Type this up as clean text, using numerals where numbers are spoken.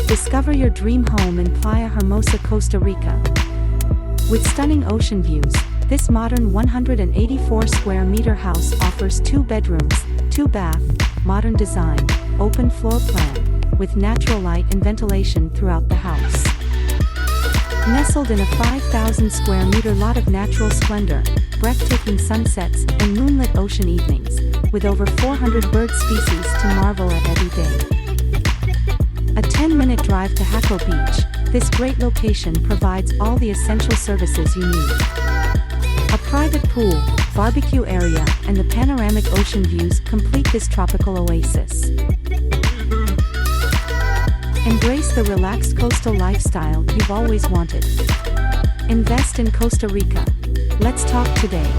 Discover your dream home in Playa Hermosa, Costa Rica. With stunning ocean views, this modern 184 square meter house offers 2 bedrooms, 2 bath, modern design, open floor plan, with natural light and ventilation throughout the house. Nestled in a 5,000 square meter lot of natural splendor, breathtaking sunsets, and moonlit ocean evenings, with over 400 bird species to marvel at every day. A 10-minute drive to Jaco Beach, this great location provides all the essential services you need. A private pool, barbecue area, and the panoramic ocean views complete this tropical oasis. Embrace the relaxed coastal lifestyle you've always wanted. Invest in Costa Rica. Let's talk today.